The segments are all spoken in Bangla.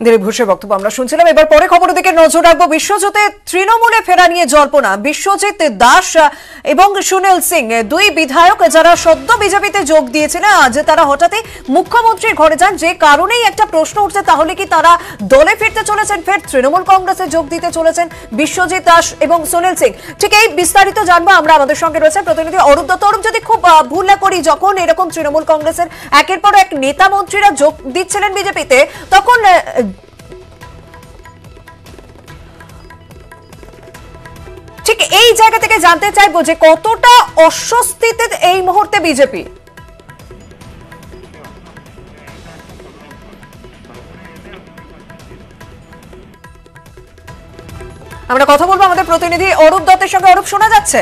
দিলীপ ঘোষের বক্তব্য আমরা শুনছিলাম। এবার পরে খবরের দিকে নজর রাখবো। বিশ্বজিতে তৃণমূলে ফেরা নিয়ে জল্পনা। বিশ্বজিৎ দাস এবং সুনীল সিং দুই বিধায়ক যারা সদ্য বিজেপিতে যোগ দিয়েছিলেন, আজ তারা হঠাৎই মুখ্যমন্ত্রীর ঘরে যান। যে কারণেই একটা প্রশ্ন উঠছে, তাহলে কি তারা দলে ফিরতে চলেছেন, ফের তৃণমূল কংগ্রেসে যোগ দিতে চলেছেন বিশ্বজিৎ দাস এবং সুনীল সিং? ঠিক এই বিস্তারিত জানবো আমরা। আমাদের সঙ্গে রয়েছে প্রতিনিধি অরূপ দত্ত। অরূপ, যদি খুব ভুল না করি, যখন এরকম তৃণমূল কংগ্রেসের একের পর এক নেতা মন্ত্রীরা যোগ দিচ্ছিলেন বিজেপিতে, তখন ঠিক এই জায়গা থেকে জানতে চাইবো যে কতটা অস্বস্তিতে এই মুহূর্তে বিজেপি। আমরা কথা বলবো আমাদের প্রতিনিধি অরূপ দত্তের সঙ্গে। অরূপ, শোনা যাচ্ছে?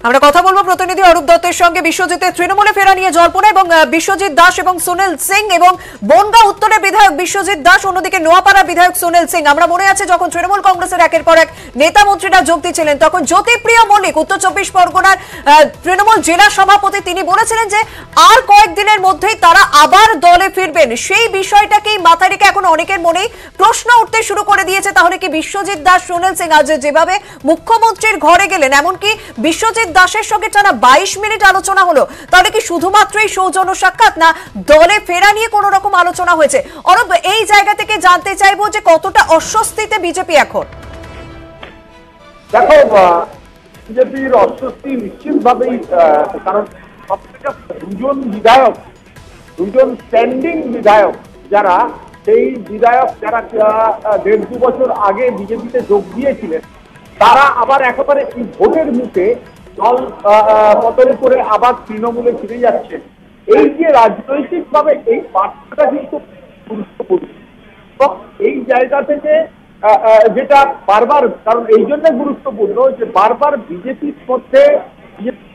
আমরা কথা বলবো প্রতিনিধি অরূপ দত্তের সঙ্গে। বিশ্বজিতের তৃণমূলে ফেরা নিয়ে জল্পনা এবং বিশ্বজিৎ দাস এবং সুনীল সিং এবং বনগাঁ উত্তরের বিধায়ক বিশ্বজিৎ দাস, অন্যদিকে নোয়াপাড়া বিধায়ক সুনীল সিং। আমরা মনে আছে যখন তৃণমূল কংগ্রেসের একের পর এক নেতা মন্ত্রীরা যোগ দিয়েছিলেন, তখন জ্যোতিপ্রিয় মল্লিক, উত্তর 24 পরগনার তৃণমূল জেলা সভাপতি, তিনি বলেছিলেন যে আর কয়েকদিনের মধ্যেই তারা আবার দলে ফিরবেন। সেই বিষয়টাকেই মাথায় রেখে এখন অনেকের মনেই প্রশ্ন উঠতে শুরু করে দিয়েছে, তাহলে কি বিশ্বজিৎ দাস, সুনীল সিং আজ যেভাবে মুখ্যমন্ত্রীর ঘরে গেলেন, এমনকি বিশ্বজিৎ দাসের সঙ্গে টানা 22 মিনিট আলোচনা হলো, তাহলে কি শুধুমাত্রই সৌজন্য সাক্ষাৎ, না দলে ফেরা নিয়ে কোন রকম আলোচনা হয়েছে? অরূপ, এই জায়গা থেকে জানতে চাইবো যে কতটা অস্বস্তিতে বিজেপি এখন। দেখো, বিজেপির অস্বস্তি নিশ্চিতভাবেই, কারণ সবথেকে দুজন স্ট্যান্ডিং বিধায়ক, যারা সেই বিধায়ক যারা 1.5-2 বছর আগে বিজেপিতে যোগ দিয়েছিলেন, তারা আবার একেবারে এই ভোটের মুখে দল পতন করে আবার তৃণমূলে ফিরে যাচ্ছে। এই যে রাজনৈতিকভাবে এই বার্তাটা কিন্তু গুরুত্বপূর্ণ। এই জায়গা থেকে যেটা বারবার, কারণ এই জন্য গুরুত্বপূর্ণ যে বারবার বিজেপির মধ্যে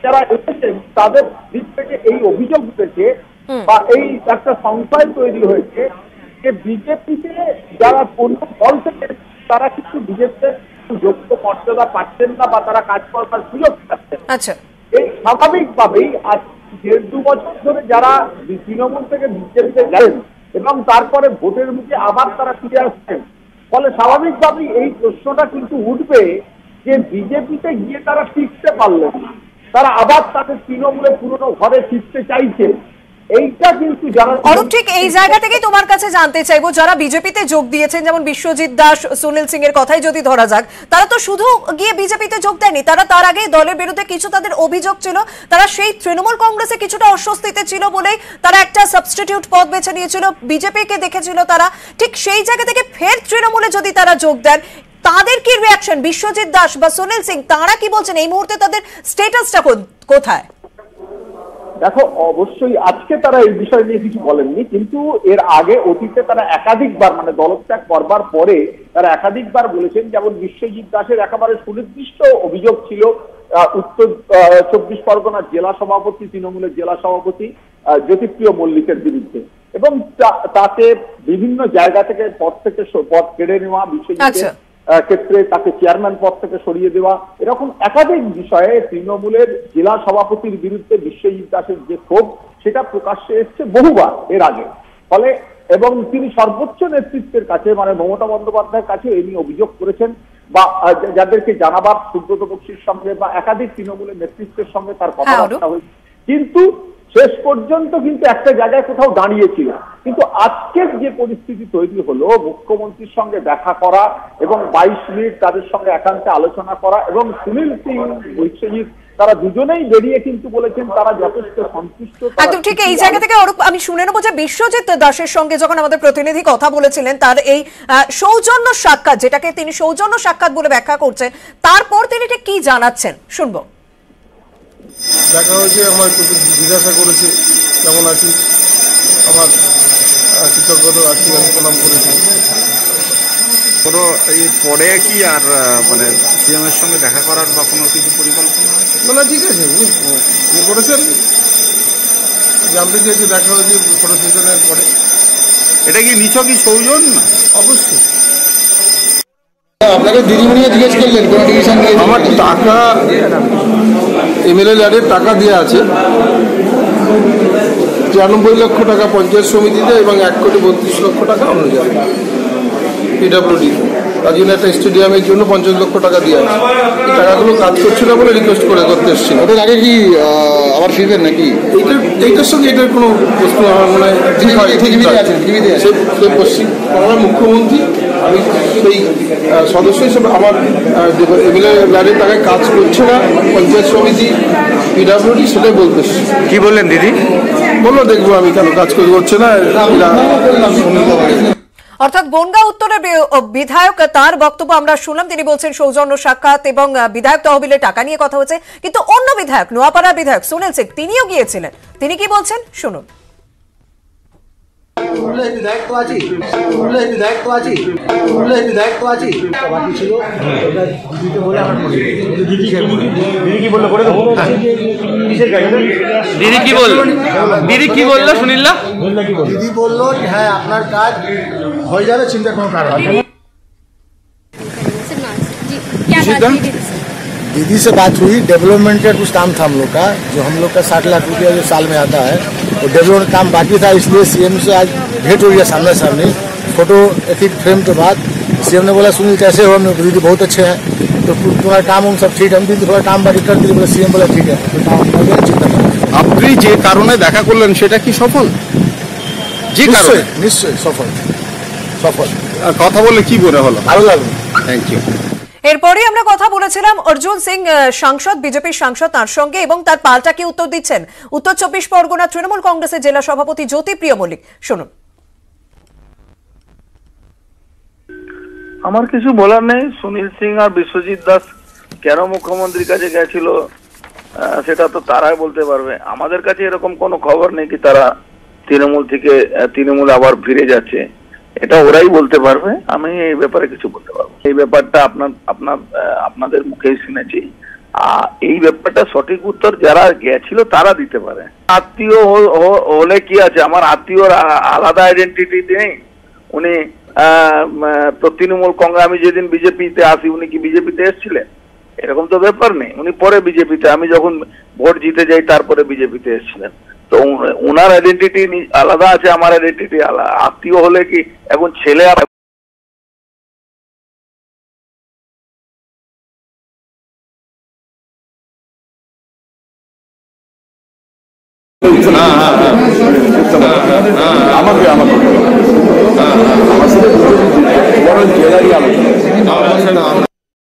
যারা এসেছেন তাদের দিক থেকে এই অভিযোগ উঠেছে বা এই একটা সংশয় তৈরি হয়েছে যে বিজেপিতে যারা অন্য দল থেকে তারা কিন্তু বিজেপিতে যোগ্য মর্যাদা পাচ্ছেন না বা তারা কাজ করবার সুযোগ পাচ্ছেন। আচ্ছা, এই স্বাভাবিকভাবেই আজ 1.5-2 বছর ধরে যারা তৃণমূল থেকে বিজেপিতে গেলেন এবং তারপরে ভোটের মুখে আবার তারা ফিরে আসছেন, ফলে স্বাভাবিকভাবেই এই প্রশ্নটা কিন্তু উঠবে যে বিজেপিতে গিয়ে তারা টিকতে পারলেন না, তারা আবার তাদের তৃণমূলে পুরনো ঘরে ফিরতে চাইছে। এইটা কিন্তু অরূপ, ঠিক এই জায়গা থেকে তোমার কাছে জানতে চাইবো, যারা বিজেপিতে যোগ দিয়েছেন, যেমন বিশ্বজিৎ দাস, সুনীল সিং এর কথাই যদি ধরা যাক, তারা তো শুধু গিয়ে বিজেপিতে যোগ দেয়নি, তারা তার আগে দলের বিরুদ্ধে কিছু তাদের অভিযোগ ছিল, তারা সেই তৃণমূল কংগ্রেসে কিছুটা অস্বস্তিতে ছিল বলেই তারা একটা সাবস্টিটিউট পদ বেছে নিয়েছিল, বিজেপিকে দেখেছিল তারা। ঠিক সেই জায়গা থেকে ফের তৃণমূলে যদি তারা যোগ দেন, তাদের কি রিঅ্যাকশন? বিশ্বজিৎ দাস বা সুনীল সিং তারা কি বলছেন? এই মুহূর্তে তাদের স্ট্যাটাসটা কোথায়? দেখো, অবশ্যই আজকে তারা এই বিষয় নিয়ে কিছু বলেননি, কিন্তু এর আগে অতীতে তারা একাধিকবার, মানে দলত্যাগ করবার পরে তারা একাধিকবার বলেছেন। যেমন বিশ্বজিৎ দাসের একেবারে সুনির্দিষ্ট অভিযোগ ছিল উত্তর 24 পরগনার জেলা সভাপতি, তৃণমূলের জেলা সভাপতি জ্যোতিপ্রিয় মল্লিকের বিরুদ্ধে, এবং তাকে বিভিন্ন জায়গা থেকে পদ কেড়ে নেওয়া, বিশ্বজিতের ক্ষেত্রে তাকে চেয়ারম্যান পদ থেকে সরিয়ে দেওয়া, এরকম একাধিক বিষয়ে তৃণমূলের জেলা সভাপতির বিরুদ্ধে বিশ্বজিৎ দাসের যে ক্ষোভ, সেটা প্রকাশ্যে এসছে বহুবার এর আগে। ফলে এবং তিনি সর্বোচ্চ নেতৃত্বের কাছে, মানে মমতা বন্দ্যোপাধ্যায়ের কাছে এই নিয়ে অভিযোগ করেছেন, বা যাদেরকে জানাবার সুব্রত বক্সির সঙ্গে বা একাধিক তৃণমূলের নেতৃত্বের সঙ্গে তার কথাবার্তা হয়েছে, কিন্তু শেষ পর্যন্ত কিন্তু একটা জায়গায় কোথাও দাঁড়িয়েছিল। কিন্তু আজকের যে পরিস্থিতি তৈরি হলো, মুখ্যমন্ত্রীর সঙ্গে দেখা করা এবং 22 মিনিট তাদের সঙ্গে একান্তে আলোচনা করা, এবং সুনীল সিং, বিশ্বজিৎ, তারা দুজনেই বেরিয়ে কিন্তু বলেছেন তারা যথেষ্ট সন্তুষ্ট। একদম ঠিক এই জায়গা থেকে আমি শুনে নেবো যে বিশ্বজিৎ দাসের সঙ্গে যখন আমাদের প্রতিনিধি কথা বলেছিলেন, তার এই সৌজন্য সাক্ষাৎ, যেটাকে তিনি সৌজন্য সাক্ষাৎ বলে ব্যাখ্যা করছেন, তারপর তিনি ঠিক কি জানাচ্ছেন শুনবো। দেখা হয়েছে, আমার জিজ্ঞাসা করেছে কেমন আছি, আমার কৃতজ্ঞতা আছি, আমি প্রণাম করেছি। কোনো পরে কি আর মানে সিএমের সঙ্গে দেখা করার বা কোনো কিছু পরিকল্পনা আছে? না, ঠিক আছে, উনি করেছেন, জানতে চেয়েছি, দেখা হয়েছে ফটো সেশনের পরে। এটা কি নিছকই সৌজন্য? অবশ্যই। আপনাকে দিদিমণি জিজ্ঞেস করলেন কোন ডিভিশন নিয়ে? আমার টাকা এমএলএ ল্যাডের টাকা দেওয়া আছে 93 লক্ষ টাকা পঞ্চায়েত সমিতিতে এবং 1,32,00,000 টাকা অন্য জায়গায় পিডব্লিউডি। তার জন্য একটা স্টেডিয়ামের জন্য 50 লক্ষ টাকা দেওয়া আছে। এই টাকাগুলো কাজ করছিল বলে রিকোয়েস্ট করতে এসেছিল। ওদের আগে কি আবার ফিরবেন নাকি? এইটার সঙ্গে এটার কোনো প্রশ্ন আমার মনে হয় পশ্চিমবাংলার মুখ্যমন্ত্রী, আমি সেই সদস্য হিসেবে আমার এমএলএ ল্যাডের টাকায় কাজ করছে না পঞ্চায়েত সমিতি পিডব্লিউডি, সেটাই বলতে কি বললেন দিদি? বললো দেখবো আমি কেন কাজ করছে না। অর্থাৎ বনগাঁ উত্তরের বিধায়ক তার বক্তব্য আমরা শুনলাম। তিনি বলছেন সৌজন্য সাক্ষাৎ এবং বিধায়ক তহবিলের টাকা নিয়ে কথা হচ্ছে, কিন্তু অন্য বিধায়ক নোয়াপাড়ার বিধায়ক সুনীল সিং তিনিও গিয়েছিলেন। তিনি কি বলছেন শুনুন। দিদি কি বললো সুনীল? দিদি বললো হ্যাঁ আপনার কাজ হয়ে যাবে, চিন্তা কোনো কারণ নেই। दीदी से बात हुई, डेवलपमेंट का कुछ काम था हम लोग का, जो हम लोग का 60 लाख रुपया जो साल में आता है वो डेवलपमेंट काम बाकी था, इसलिए सीएम से आज भेंट हो गया सामने सामने फोटो एक फ्रेम के बाद। सीएम ने बोला सुनील कैसे हो? हम दीदी बहुत अच्छे हैं, तो तुम्हारा काम हम सब ठीक है। हम दीदी थोड़ा काम बाकी कर दिए, बोला सीएम बोला ठीक है, तो काम चिंता करें। আপনি যে কারণে দেখা করলেন সেটা কি সফল? যে কারণে নিশ্চয়ই সফল সফল। কথা বলে কি মনে হলো? ভালো লাগলো, থ্যাংক ইউ। এরপরে আমরা কথা বলেছিলাম অর্জুন সিং সাংসদ, বিজেপির সাংসদ, তার সঙ্গে, এবং তার পাল্টা কি উত্তর দিচ্ছেন উত্তর 24 পরগনা তৃণমূল কংগ্রেসের জেলা সভাপতি জ্যোতিপ্রিয় মল্লিক। শুনুন। আমার কিছু বলার নেই। সুনীল সিং আর বিশ্বজিৎ দাস কেন মুখ্যমন্ত্রীর কাছে গেছিল সেটা তো তারাই বলতে পারবে। আমাদের কাছে এরকম কোনো খবর নেই কি তারা তৃণমূল থেকে তৃণমূল আবার ফিরে যাচ্ছে, এটা ওরাই বলতে পারবে। আমি এই ব্যাপারে কিছু বলতে পারবো। এই ব্যাপারটা আপনাদের মুখেই শুনেছি। এই ব্যাপারটা সঠিক উত্তর যারা গেছিল তারা দিতে পারে। আত্মীয় হলে কি আছে, আমার আত্মীয়র আলাদা আইডেন্টিটি নেই। উনি তো তৃণমূল কংগ্রেস, আমি যেদিন বিজেপিতে আসি উনি কি বিজেপিতে এসেছিলেন? এরকম তো ব্যাপার নেই। উনি পরে বিজেপিতে, আমি যখন ভোট জিতে যাই তারপরে বিজেপিতে এসেছিলেন। তো ওনার আইডেন্টিটি আলাদা আছে, আমার আইডেন্টিটি আলাদা। আত্মীয় হলে কি এখন ছেলে আর আমাকে আমার সাথে জেলারই আলোচনা।